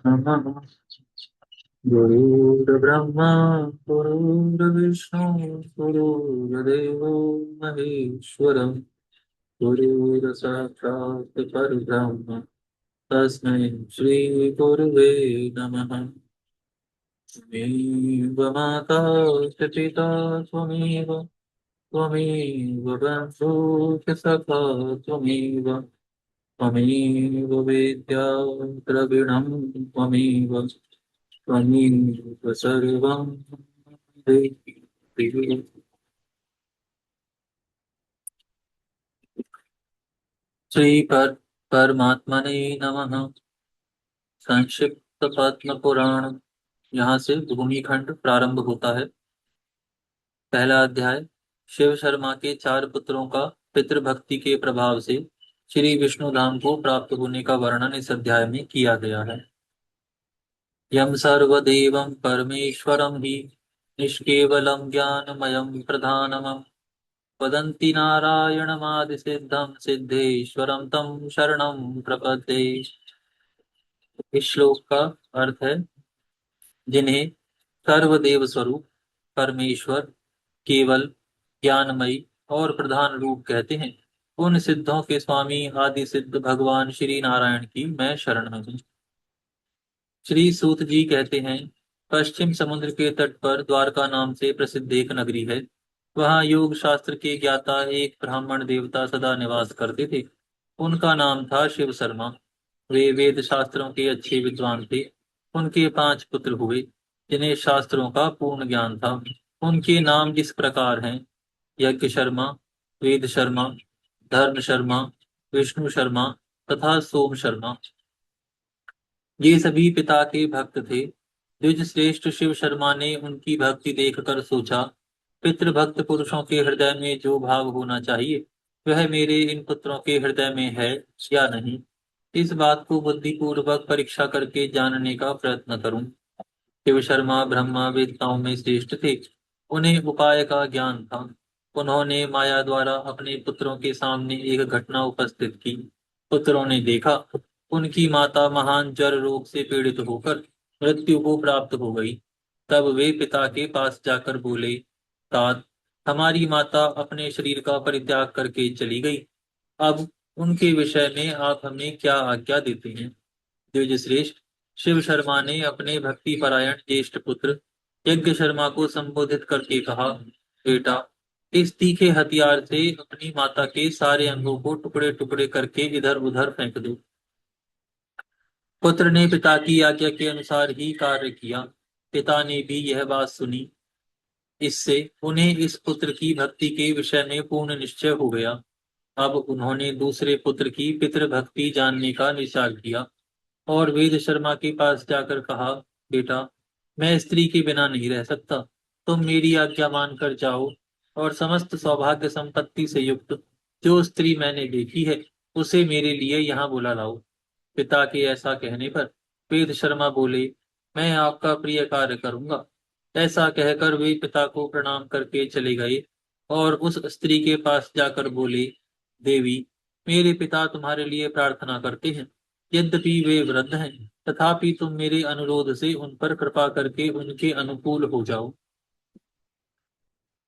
नमः। गुरुर्ब्रह्मा गुरुर्विष्णु गुरुर्देवो महेश्वरम् गुरुर्साक्षात् परब्रह्म तस्मै श्री गुरुवे नमः। त्वमेव माता च पिता त्वमेव त्वमेव बन्धुः च सखा त्वमेव त्वमेव वेद्या द्रविणं त्वमेव त्वमेव सर्वं देहि। श्री परमात्मने नमः। संक्षिप्त पद्म पुराण। यहाँ से भूमिखंड प्रारंभ होता है। पहला अध्याय। शिव शर्मा के चार पुत्रों का पितृभक्ति के प्रभाव से श्री विष्णु धाम को प्राप्त होने का वर्णन इस अध्याय में किया गया है। यम सर्वदेवं परमेश्वरं हि निष्केवलं ज्ञानमयं प्रधानमं वदन्ति नारायणमादिसिद्धं सिद्धेश्वरं तं शरणं प्रपद्ये। इस श्लोक का अर्थ है, जिन्हें सर्वदेव स्वरूप परमेश्वर, केवल, ज्ञानमयी और प्रधान रूप कहते हैं, उन सिद्धों के स्वामी आदि सिद्ध भगवान श्री नारायण की मैं शरण में हूँ। श्री सूत जी कहते हैं, पश्चिम समुद्र के तट पर द्वारका नाम से प्रसिद्ध एक नगरी है। वहाँ योग शास्त्र के ज्ञाता एक ब्राह्मण देवता सदा निवास करते थे। उनका नाम था शिव शर्मा। वे वेद शास्त्रों के अच्छे विद्वान थे। उनके 5 पुत्र हुए, जिन्हें शास्त्रों का पूर्ण ज्ञान था। उनके नाम इस प्रकार हैं: यज्ञ शर्मा, वेद शर्मा, धर्म शर्मा, विष्णु शर्मा तथा सोम शर्मा। ये सभी पिता के भक्त थे। द्विज श्रेष्ठ शिव शर्मा ने उनकी भक्ति देखकर सोचा, पितृभक्त पुरुषों के हृदय में जो भाव होना चाहिए वह मेरे इन पुत्रों के हृदय में है या नहीं। इस बात को बुद्धिपूर्वक परीक्षा करके जानने का प्रयत्न करूं। शिव शर्मा ब्रह्मा वेदताओं में श्रेष्ठ थे। उन्हें उपाय का ज्ञान था। उन्होंने माया द्वारा अपने पुत्रों के सामने एक घटना उपस्थित की। पुत्रों ने देखा, उनकी माता महान जर रोग से पीड़ित होकर मृत्यु को प्राप्त हो गई। तब वे पिता के पास जाकर बोले, तात, हमारी माता अपने शरीर का परित्याग करके चली गई। अब उनके विषय में आप हमें क्या आज्ञा देते हैं। द्विजश्रेष्ठ शिव शर्मा ने अपने भक्ति परायण ज्येष्ठ पुत्र यज्ञ शर्मा को संबोधित करके कहा, बेटा, इस तीखे हथियार से अपनी माता के सारे अंगों को टुकड़े टुकड़े करके इधर उधर फेंक दो। पुत्र ने पिता की आज्ञा के अनुसार ही कार्य किया। पिता ने भी यह बात सुनी। इससे उन्हें इस पुत्र की भक्ति के विषय में पूर्ण निश्चय हो गया। अब उन्होंने दूसरे पुत्र की पितृभक्ति जानने का निश्चय किया और वेद शर्मा के पास जाकर कहा, बेटा, मैं स्त्री के बिना नहीं रह सकता। तुम मेरी आज्ञा मानकर जाओ और समस्त सौभाग्य संपत्ति से युक्त जो स्त्री मैंने देखी है उसे मेरे लिए यहाँ बुला लाओ। पिता के ऐसा कहने पर वेद शर्मा बोले, मैं आपका प्रिय कार्य करूंगा। ऐसा कहकर वे पिता को प्रणाम करके चले गए और उस स्त्री के पास जाकर बोले, देवी, मेरे पिता तुम्हारे लिए प्रार्थना करते हैं। यद्यपि वे वृद्ध हैं, तथापि तुम मेरे अनुरोध से उन पर कृपा करके उनके अनुकूल हो जाओ।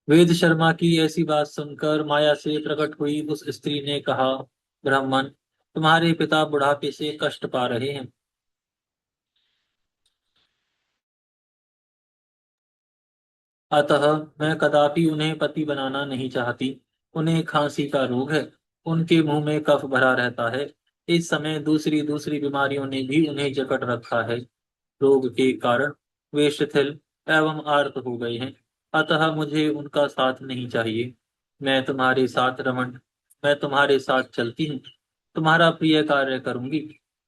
वेद शर्मा की ऐसी बात सुनकर माया से प्रकट हुई उस स्त्री ने कहा, ब्राह्मण, तुम्हारे पिता बुढ़ापे से कष्ट पा रहे हैं। अतः मैं कदापि उन्हें पति बनाना नहीं चाहती। उन्हें खांसी का रोग है। उनके मुंह में कफ भरा रहता है। इस समय दूसरी दूसरी बीमारियों ने भी उन्हें जकड़ रखा है। रोग के कारण वे शिथिल एवं आर्त हो गए हैं। अतः मुझे उनका साथ नहीं चाहिए। मैं तुम्हारे साथ रमण मैं तुम्हारे साथ चलती हूँ। तुम्हारा प्रिय कार्य करूंगी।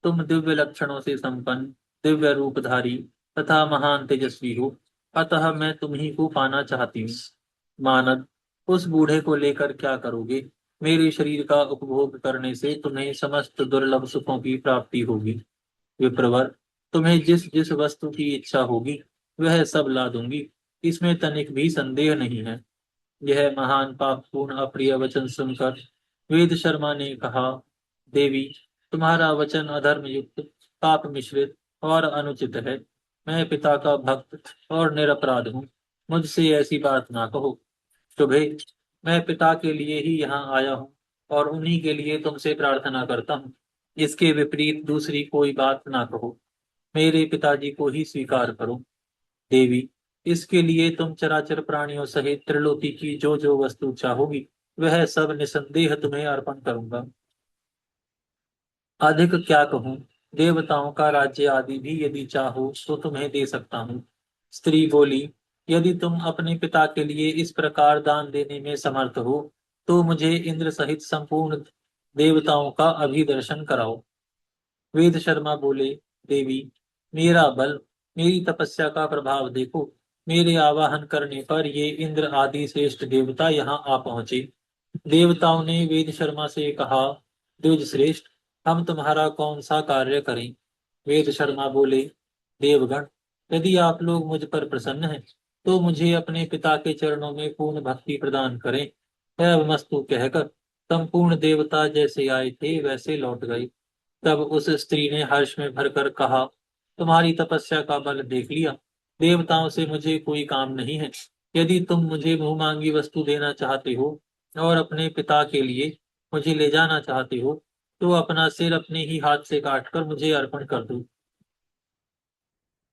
तुम दिव्य लक्षणों से संपन्न, दिव्य रूपधारी तथा महान तेजस्वी हो। अतः मैं तुम ही को पाना चाहती हूँ। मानद, उस बूढ़े को लेकर क्या करोगे। मेरे शरीर का उपभोग करने से तुम्हें समस्त दुर्लभ सुखों की प्राप्ति होगी। विप्रवर, तुम्हें जिस जिस वस्तु की इच्छा होगी वह सब ला दूंगी। इसमें तनिक भी संदेह नहीं है। यह महान पापपूर्ण अप्रिय वचन सुनकर वेद शर्मा ने कहा, देवी, तुम्हारा वचन अधर्म युक्त, पाप मिश्रित और अनुचित है। मैं पिता का भक्त और निरपराध हूँ, मुझसे ऐसी बात ना कहो। शुभे, मैं पिता के लिए ही यहाँ आया हूँ और उन्हीं के लिए तुमसे प्रार्थना करता हूँ। इसके विपरीत दूसरी कोई बात ना कहो। मेरे पिताजी को ही स्वीकार करो। देवी, इसके लिए तुम चराचर प्राणियों सहित त्रिलोकी की जो जो वस्तु चाहोगी, वह सब निसंदेह तुम्हें अर्पण करूंगा। अधिक क्या कहूँ, देवताओं का राज्य आदि भी यदि चाहो तो तुम्हें दे सकता हूँ। स्त्री बोली, यदि तुम अपने पिता के लिए इस प्रकार दान देने में समर्थ हो, तो मुझे इंद्र सहित संपूर्ण देवताओं का अभिदर्शन कराओ। वेद शर्मा बोले, देवी, मेरा बल, मेरी तपस्या का प्रभाव देखो। मेरे आवाहन करने पर ये इंद्र आदि श्रेष्ठ देवता यहाँ आ पहुंचे। देवताओं ने वेद शर्मा से कहा, द्विज श्रेष्ठ, हम तुम्हारा कौन सा कार्य करें। वेद शर्मा बोले, देवगण, यदि आप लोग मुझ पर प्रसन्न हैं, तो मुझे अपने पिता के चरणों में पूर्ण भक्ति प्रदान करें। एवमस्तु कहकर संपूर्ण देवता जैसे आए थे वैसे लौट गए। तब उस स्त्री ने हर्ष में भरकर कहा, तुम्हारी तपस्या का बल देख लिया। देवताओं से मुझे कोई काम नहीं है। यदि तुम मुझे मुंह मांगी वस्तु देना चाहते हो और अपने पिता के लिए मुझे ले जाना चाहते हो, तो अपना सिर अपने ही हाथ से काटकर मुझे अर्पण कर दो।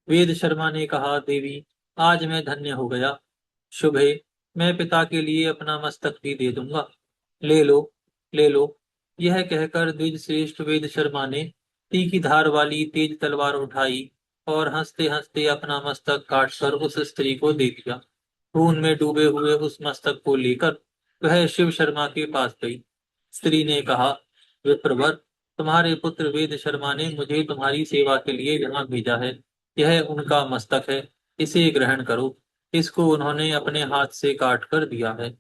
वेद शर्मा ने कहा, देवी, आज मैं धन्य हो गया। शुभ है, मैं पिता के लिए अपना मस्तक भी दे दूंगा। ले लो, ले लो। यह कहकर द्विज श्रेष्ठ वेद शर्मा ने तीखी धार वाली तेज तलवार उठाई और हंसते हंसते अपना मस्तक काटकर उस स्त्री को दे दिया। खून में डूबे हुए उस मस्तक को लेकर वह शिव शर्मा के पास गई। स्त्री ने कहा, विप्रवर, तुम्हारे पुत्र वेद शर्मा ने मुझे तुम्हारी सेवा के लिए यहाँ भेजा है। यह उनका मस्तक है, इसे ग्रहण करो। इसको उन्होंने अपने हाथ से काट कर दिया है।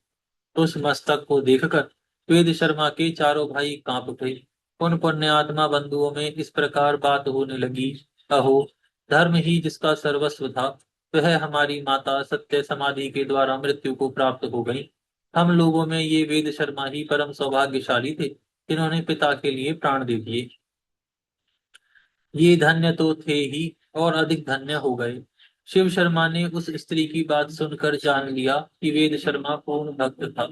उस मस्तक को देखकर वेद शर्मा के चारों भाई कांप उठे। उन पुण्यात्मा बंधुओं में इस प्रकार बात होने लगी, अहो, धर्म ही जिसका सर्वस्व था, वह हमारी माता सत्य समाधि के द्वारा मृत्यु को प्राप्त हो गई। हम लोगों में ये वेद शर्मा ही परम सौभाग्यशाली थे, जिन्होंने पिता के लिए प्राण दे दिए। ये धन्य तो थे ही और अधिक धन्य हो गए। शिव शर्मा ने उस स्त्री की बात सुनकर जान लिया कि वेद शर्मा पूर्ण भक्त था।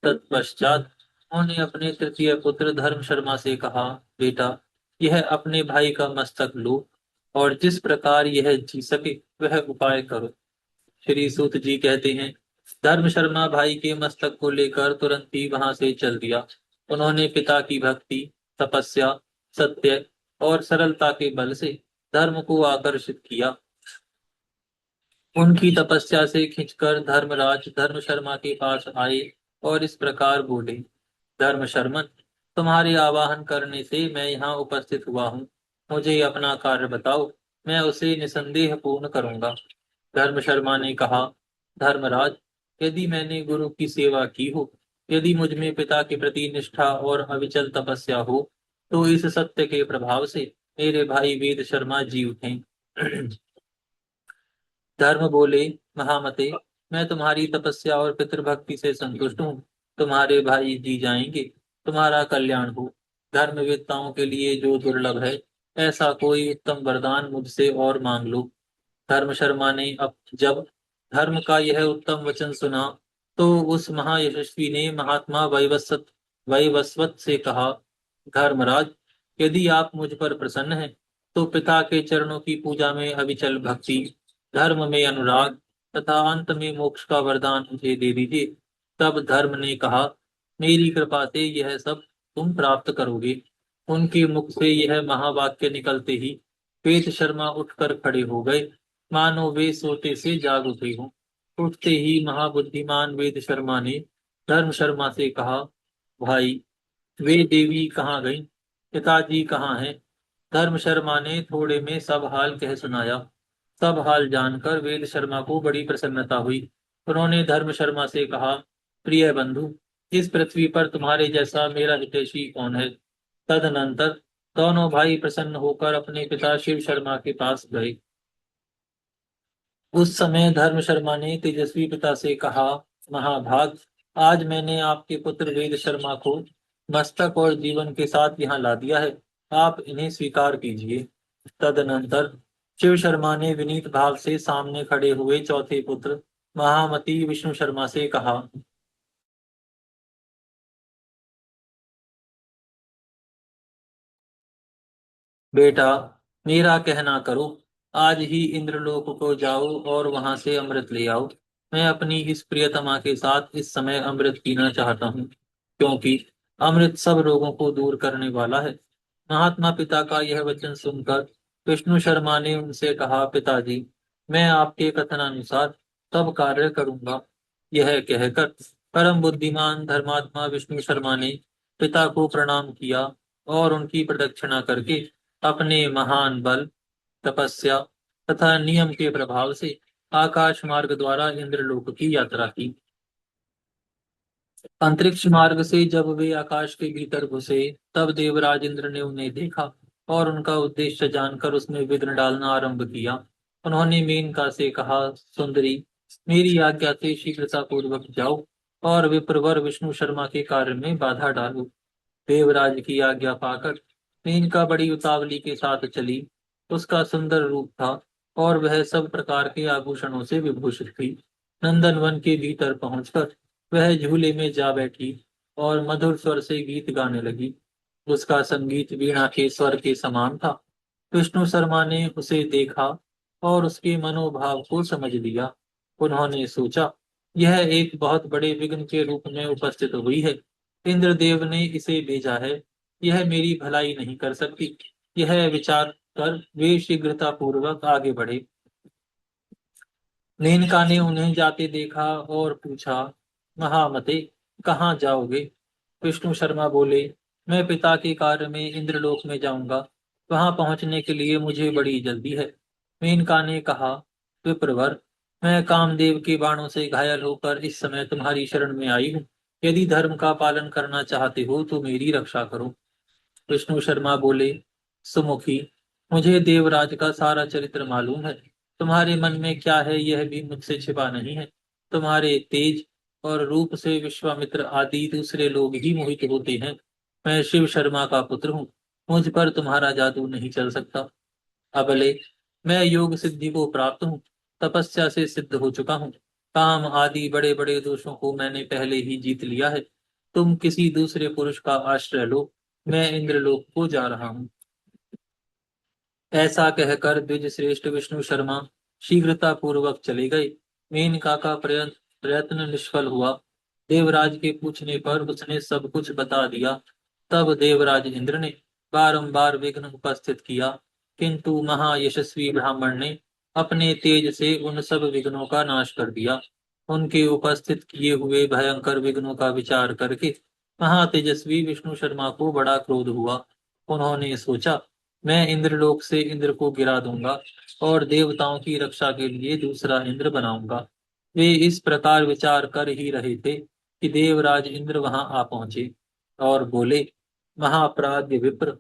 तत्पश्चात उन्होंने अपने तृतीय पुत्र धर्म शर्मा से कहा, बेटा, यह अपने भाई का मस्तक लो और जिस प्रकार यह जी सके वह उपाय करो। श्री सूत जी कहते हैं, धर्म शर्मा भाई के मस्तक को लेकर तुरंत ही वहां से चल दिया। उन्होंने पिता की भक्ति, तपस्या, सत्य और सरलता के बल से धर्म को आकर्षित किया। उनकी तपस्या से खिंचकर धर्मराज धर्म शर्मा के पास आए और इस प्रकार बोले, धर्म शर्मन, तुम्हारे आवाहन करने से मैं यहाँ उपस्थित हुआ हूँ। मुझे अपना कार्य बताओ, मैं उसे निसंदेह पूर्ण करूंगा। धर्म शर्मा ने कहा, धर्मराज, यदि मैंने गुरु की सेवा की हो, यदि मुझ में पिता के प्रति निष्ठा और अविचल तपस्या हो, तो इस सत्य के प्रभाव से मेरे भाई वेद शर्मा जी उठे। धर्म बोले, महामते, मैं तुम्हारी तपस्या और पितृभक्ति से संतुष्ट हूँ। तुम्हारे भाई जी जाएंगे, तुम्हारा कल्याण हो। धर्मवेत्ताओं के लिए जो दुर्लभ है, ऐसा कोई उत्तम वरदान मुझसे और मांग लो। धर्म शर्मा ने अब जब धर्म का यह उत्तम वचन सुना, तो उस महायशस्वी ने महात्मा वैवस्वत से कहा, धर्मराज, यदि आप मुझ पर प्रसन्न हैं, तो पिता के चरणों की पूजा में अविचल भक्ति, धर्म में अनुराग तथा अंत में मोक्ष का वरदान मुझे दे दीजिए। तब धर्म ने कहा, मेरी कृपा से यह सब तुम प्राप्त करोगे। उनके मुख से यह महावाक्य निकलते ही वेद शर्मा उठकर खड़े हो गए, मानो वे सोते से जाग उठे हों। उठते ही महाबुद्धिमान वेद शर्मा ने धर्म शर्मा से कहा, भाई, वे देवी कहाँ गई, पिताजी कहाँ हैं। धर्म शर्मा ने थोड़े में सब हाल कह सुनाया। सब हाल जानकर वेद शर्मा को बड़ी प्रसन्नता हुई। उन्होंने धर्म शर्मा से कहा, प्रिय बंधु, इस पृथ्वी पर तुम्हारे जैसा मेरा हितैषी कौन है। तदनंतर दोनों भाई प्रसन्न होकर अपने पिता शिव शर्मा के पास गए। उस समय धर्म शर्मा ने तेजस्वी पिता से कहा, महाभाग, आज मैंने आपके पुत्र वेद शर्मा को मस्तक और जीवन के साथ यहाँ ला दिया है। आप इन्हें स्वीकार कीजिए। तदनंतर शिव शर्मा ने विनीत भाव से सामने खड़े हुए चौथे पुत्र महामती विष्णु शर्मा से कहा। बेटा, मेरा कहना करो। आज ही इंद्रलोक को जाओ और वहां से अमृत ले आओ। मैं अपनी इस प्रियतमा के साथ इस समय अमृत पीना चाहता हूँ, क्योंकि अमृत सब रोगों को दूर करने वाला है। महात्मा पिता का यह वचन सुनकर विष्णु शर्मा ने उनसे कहा, पिताजी, मैं आपके कथनानुसार सब कार्य करूंगा। यह कहकर परम बुद्धिमान धर्मात्मा विष्णु शर्मा ने पिता को प्रणाम किया और उनकी प्रदक्षिणा करके अपने महान बल, तपस्या तथा नियम के प्रभाव से आकाश मार्ग द्वारा इंद्रलोक की यात्रा की। अंतरिक्ष मार्ग से जब वे आकाश के भीतर घुसे, तब देवराज इंद्र ने उन्हें देखा और उनका उद्देश्य जानकर उसमें विघ्न डालना आरंभ किया। उन्होंने मेनका से कहा, सुंदरी, मेरी आज्ञा से शीघ्रता पूर्वक जाओ और विप्रवर विष्णु शर्मा के कार्य में बाधा डालो। देवराज की आज्ञा पाकर मेनका बड़ी उतावली के साथ चली। उसका सुंदर रूप था और वह सब प्रकार के आभूषणों से विभूषित थी। नंदन वन के भीतर पहुंचकर वह झूले में जा बैठी और मधुर स्वर से गीत गाने लगी। उसका संगीत वीणा के स्वर के समान था। विष्णु शर्मा ने उसे देखा और उसके मनोभाव को समझ लिया। उन्होंने सोचा, यह एक बहुत बड़े विघ्न के रूप में उपस्थित हुई है। इंद्रदेव ने इसे भेजा है। यह मेरी भलाई नहीं कर सकती। यह विचार कर वे शीघ्रता पूर्वक आगे बढ़े। मेनका ने उन्हें जाते देखा और पूछा, महामते, कहाँ जाओगे? विष्णु शर्मा बोले, मैं पिता के कार्य में इंद्रलोक में जाऊंगा। वहां पहुंचने के लिए मुझे बड़ी जल्दी है। मेनका ने कहा, विप्रवर, मैं कामदेव के बाणों से घायल होकर इस समय तुम्हारी शरण में आई हूँ। यदि धर्म का पालन करना चाहते हो तो मेरी रक्षा करो। विष्णु शर्मा बोले, सुमुखी, मुझे देवराज का सारा चरित्र मालूम है। तुम्हारे मन में क्या है यह भी मुझसे छिपा नहीं है। तुम्हारे तेज और रूप से विश्वामित्र आदि दूसरे लोग ही मोहित होते हैं। मैं शिव शर्मा का पुत्र हूँ। मुझ पर तुम्हारा जादू नहीं चल सकता। अबले, मैं योग सिद्धि को प्राप्त हूँ। तपस्या से सिद्ध हो चुका हूँ। काम आदि बड़े बड़े दोषों को मैंने पहले ही जीत लिया है। तुम किसी दूसरे पुरुष का आश्रय लो। मैं इंद्रलोक को जा रहा हूँ। ऐसा कहकर द्विज श्रेष्ठ विष्णु शर्मा शीघ्रता पूर्वक चले गए। मेनका का प्रयत्न निष्फल हुआ। देवराज के पूछने पर उसने सब कुछ बता दिया। तब देवराज इंद्र ने बारंबार विघ्न उपस्थित किया, किंतु महायशस्वी ब्राह्मण ने अपने तेज से उन सब विघ्नों का नाश कर दिया। उनके उपस्थित किए हुए भयंकर विघ्नों का विचार करके महातेजस्वी विष्णु शर्मा को बड़ा क्रोध हुआ। उन्होंने सोचा, मैं इंद्रलोक से इंद्र को गिरा दूंगा और देवताओं की रक्षा के लिए दूसरा इंद्र बनाऊंगा। वे इस प्रकार विचार कर ही रहे थे कि देवराज इंद्र वहां आ पहुंचे और बोले, महाप्राज्य विप्र,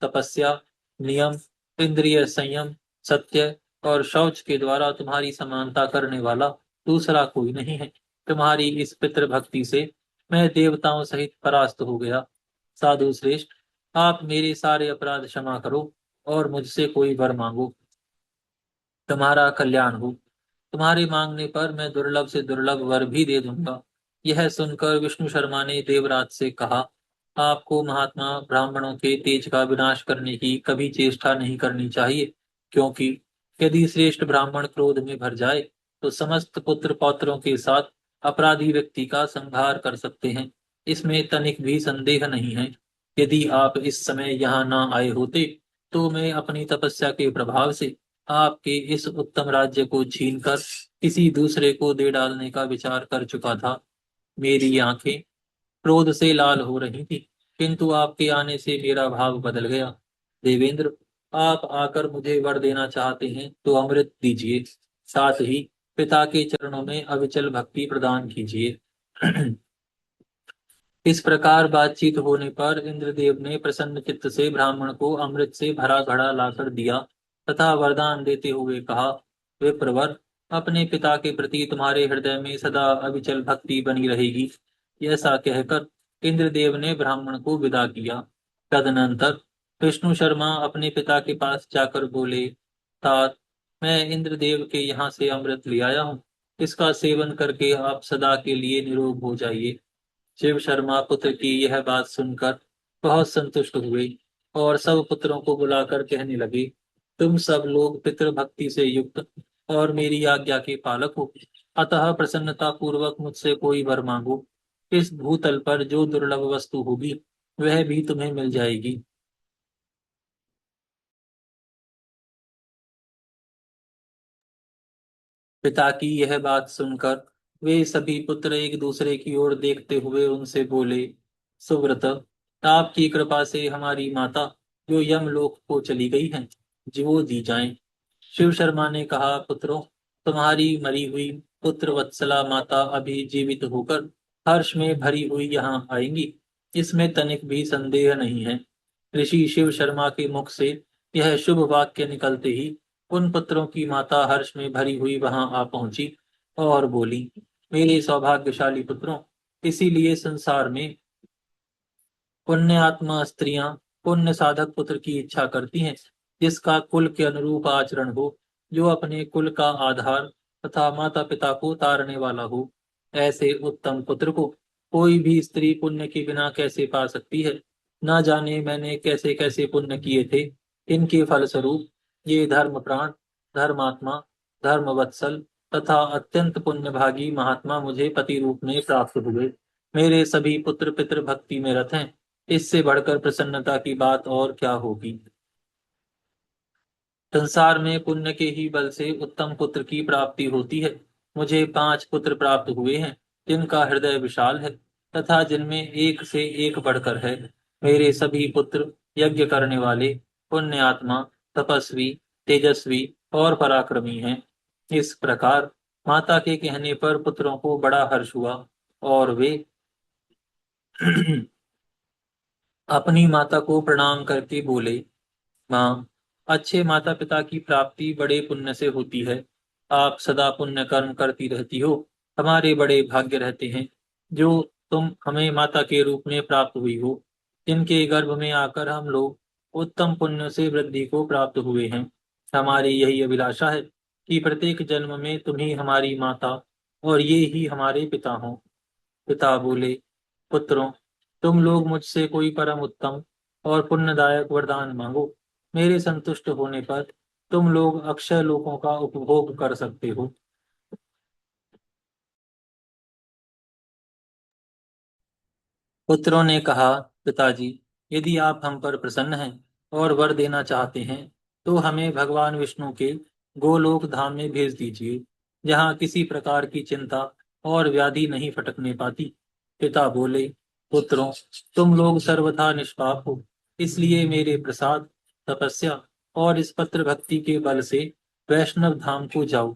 तपस्या, नियम, इंद्रिय संयम, सत्य और शौच के द्वारा तुम्हारी समानता करने वाला दूसरा कोई नहीं है। तुम्हारी इस पितृ भक्ति से मैं देवताओं सहित परास्त हो गया। साधु श्रेष्ठ, आप मेरे सारे अपराध क्षमा करो और मुझसे कोई वर मांगो। तुम्हारा कल्याण हो। तुम्हारे मांगने पर मैं दुर्लभ से दुर्लभ वर भी दे दूंगा। यह सुनकर विष्णु शर्मा ने देवराज से कहा, आपको महात्मा ब्राह्मणों के तेज का विनाश करने की कभी चेष्टा नहीं करनी चाहिए, क्योंकि यदि श्रेष्ठ ब्राह्मण क्रोध में भर जाए तो समस्त पुत्र पौत्रों के साथ अपराधी व्यक्ति का संहार कर सकते हैं। इसमें तनिक भी संदेह नहीं है। यदि आप इस समय यहाँ ना आए होते तो मैं अपनी तपस्या के प्रभाव से आपके इस उत्तम राज्य को छीनकर किसी दूसरे को दे डालने का विचार कर चुका था। मेरी आंखें क्रोध से लाल हो रही थी, किंतु आपके आने से मेरा भाव बदल गया। देवेंद्र, आप आकर मुझे वर देना चाहते हैं तो अमृत दीजिए, साथ ही पिता के चरणों में अविचल भक्ति प्रदान कीजिए। इस प्रकार बातचीत होने पर इंद्रदेव ने प्रसन्न चित्त से ब्राह्मण को अमृत से भरा घड़ा लाकर दिया तथा वरदान देते हुए कहा, विप्रवर, अपने पिता के प्रति तुम्हारे हृदय में सदा अविचल भक्ति बनी रहेगी। ऐसा कहकर इंद्रदेव ने ब्राह्मण को विदा किया। तदनंतर विष्णु शर्मा अपने पिता के पास जाकर बोले, तात, मैं इंद्रदेव के यहाँ से अमृत ले आया हूँ। इसका सेवन करके आप सदा के लिए निरोग हो जाइए। शिव शर्मा पुत्र की यह बात सुनकर बहुत संतुष्ट हुए और सब पुत्रों को बुलाकर कहने लगे, तुम सब लोग पितृभक्ति से युक्त और मेरी आज्ञा के पालक हो, अतः प्रसन्नता पूर्वक मुझसे कोई वर मांगो। इस भूतल पर जो दुर्लभ वस्तु होगी वह भी तुम्हें मिल जाएगी। पिता की यह बात सुनकर वे सभी पुत्र एक दूसरे की ओर देखते हुए उनसे बोले, सुव्रत, आपकी कृपा से हमारी माता जो यमलोक को चली गई हैं, जीवो दी जाएं। शिव शर्मा ने कहा, पुत्रों, तुम्हारी मरी हुई पुत्र वत्सला माता अभी जीवित होकर हर्ष में भरी हुई यहाँ आएंगी, इसमें तनिक भी संदेह नहीं है। ऋषि शिव शर्मा के मुख से यह शुभ वाक्य निकलते ही उन पुत्रों की माता हर्ष में भरी हुई वहां आ पहुंची और बोली, मेरे सौभाग्यशाली पुत्रों, इसीलिए संसार में पुण्य आत्मा स्त्रियां पुण्य साधक पुत्र की इच्छा करती हैं, जिसका कुल के अनुरूप आचरण हो, जो अपने कुल का आधार तथा माता पिता को तारने वाला हो। ऐसे उत्तम पुत्र को कोई भी स्त्री पुण्य के बिना कैसे पा सकती है। न जाने मैंने कैसे कैसे पुण्य किए थे, इनके फलस्वरूप ये धर्म प्राण, धर्मात्मा, धर्मवत्सल तथा अत्यंत पुण्यभागी महात्मा मुझे पति रूप में प्राप्त हुए। मेरे सभी पुत्र पितृ भक्ति में रत हैं, इससे बढ़कर प्रसन्नता की बात और क्या होगी। संसार में पुण्य के ही बल से उत्तम पुत्र की प्राप्ति होती है। मुझे 5 पुत्र प्राप्त हुए हैं, जिनका हृदय विशाल है तथा जिनमें एक से एक बढ़कर है। मेरे सभी पुत्र यज्ञ करने वाले, पुण्य आत्मा, तपस्वी, तेजस्वी और पराक्रमी हैं। इस प्रकार माता के कहने पर पुत्रों को बड़ा हर्ष हुआ और वे अपनी माता को प्रणाम करके बोले, माँ, अच्छे माता पिता की प्राप्ति बड़े पुण्य से होती है। आप सदा पुण्य कर्म करती रहती हो, हमारे बड़े भाग्य रहते हैं जो तुम हमें माता के रूप में प्राप्त हुई हो, जिनके गर्भ में आकर हम लोग उत्तम पुण्य से वृद्धि को प्राप्त हुए हैं। हमारी यही अभिलाषा है कि प्रत्येक जन्म में तुम ही हमारी माता और ये ही हमारे पिता हों। पिता बोले, पुत्रों, तुम लोग मुझसे कोई परम उत्तम और पुण्यदायक वरदान मांगो। मेरे संतुष्ट होने पर तुम लोग अक्षय लोकों का उपभोग कर सकते हो। पुत्रों ने कहा, पिताजी, यदि आप हम पर प्रसन्न हैं और वर देना चाहते हैं तो हमें भगवान विष्णु के गोलोक धाम में भेज दीजिए, जहाँ किसी प्रकार की चिंता और व्याधि नहीं फटकने पाती। पिता बोले, पुत्रों, तुम लोग सर्वथा निष्पाप हो, इसलिए मेरे प्रसाद, तपस्या और इस पत्र भक्ति के बल से वैष्णव धाम को जाओ।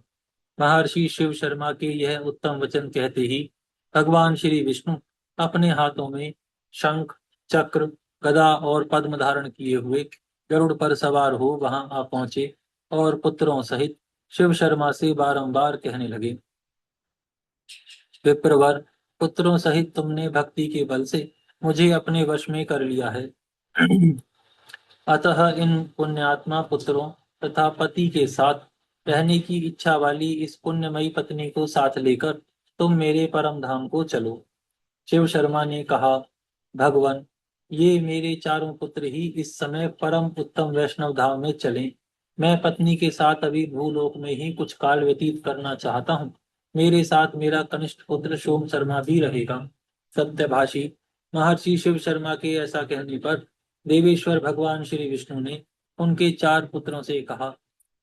महर्षि शिव शर्मा के यह उत्तम वचन कहते ही भगवान श्री विष्णु अपने हाथों में शंख, चक्र, गदा और पद्म धारण किए हुए गरुड़ पर सवार हो वहां आ पहुंचे और पुत्रों सहित शिव शर्मा से बारंबार कहने लगे, विप्रवर, पुत्रों सहित तुमने भक्ति के बल से मुझे अपने वश में कर लिया है। अतः इन पुण्यात्मा पुत्रों तथा पति के साथ रहने की इच्छा वाली इस पुण्यमयी पत्नी को साथ लेकर तुम मेरे परम धाम को चलो। शिव शर्मा ने कहा, भगवान, ये मेरे चारों पुत्र ही इस समय परम उत्तम वैष्णव धाम में चलें। मैं पत्नी के साथ अभी भूलोक में ही कुछ काल व्यतीत करना चाहता हूँ। मेरे साथ मेरा कनिष्ठ पुत्र सोम शर्मा भी रहेगा। सत्यभाषी महर्षि शिव शर्मा के ऐसा कहने पर देवेश्वर भगवान श्री विष्णु ने उनके 4 पुत्रों से कहा,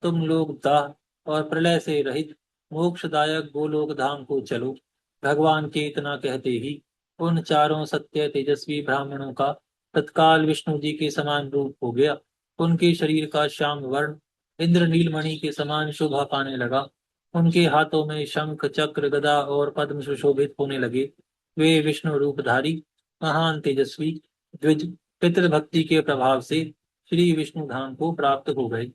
तुम लोग दाह और प्रलय से रहित मोक्षदायक गोलोक धाम को चलो। भगवान के इतना कहते ही उन चारों सत्य तेजस्वी ब्राह्मणों का तत्काल विष्णु जी के समान रूप हो गया। उनके शरीर का श्याम वर्ण इंद्रनील मणि के समान शोभा पाने लगा। उनके हाथों में शंख, चक्र, गदा और पद्म सुशोभित होने लगे। वे विष्णु रूपधारी महान तेजस्वी द्विज पितृभक्ति के प्रभाव से श्री विष्णु धाम को प्राप्त हो गए।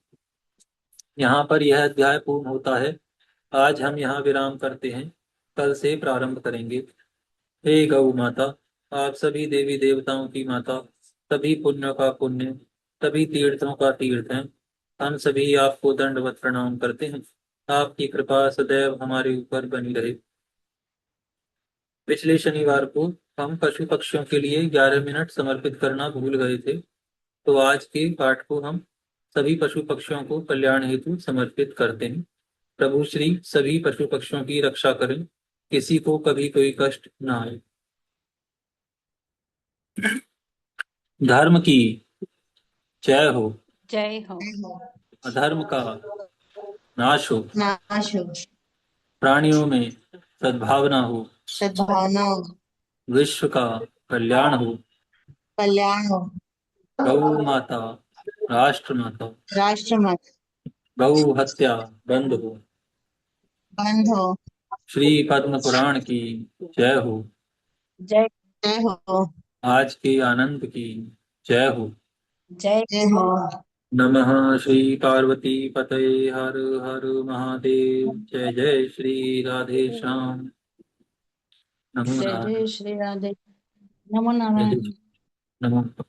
यहाँ पर यह अध्याय पूर्ण होता है। आज हम यहाँ विराम करते हैं, कल से प्रारंभ करेंगे। हे गौ माता, आप सभी देवी देवताओं की माता, सभी पुण्य का पुण्य, सभी तीर्थों का तीर्थ हैं। हम सभी आपको दंडवत प्रणाम करते हैं। आपकी कृपा सदैव हमारे ऊपर बनी रहे। पिछले शनिवार को हम पशु पक्षियों के लिए 11 मिनट समर्पित करना भूल गए थे। तो आज के पाठ को हम सभी पशु पक्षियों को कल्याण हेतु समर्पित करते हैं। प्रभु श्री सभी पशु पक्षियों की रक्षा करें, किसी को कभी कोई कष्ट ना आए। धर्म की जय हो। जय हो। अधर्म का नाश हो। नाश हो। प्राणियों में सद्भावना हो। सद्भावना हो। विश्व का कल्याण हो। कल्याण हो। गौ माता, राष्ट्र माता, राष्ट्र मत गौ हत्या बंद हो। बंद हो। श्री पद्म पुराण की जय हो। जय जय हो। आज के आनंद की जय हो। जय जय हो। नमः श्री पार्वती पतये हर हर महादेव। जय जय श्री राधे श्याम। नमो जय जय नारायण। श्री राधे। नमो जय जय नारायण। नमो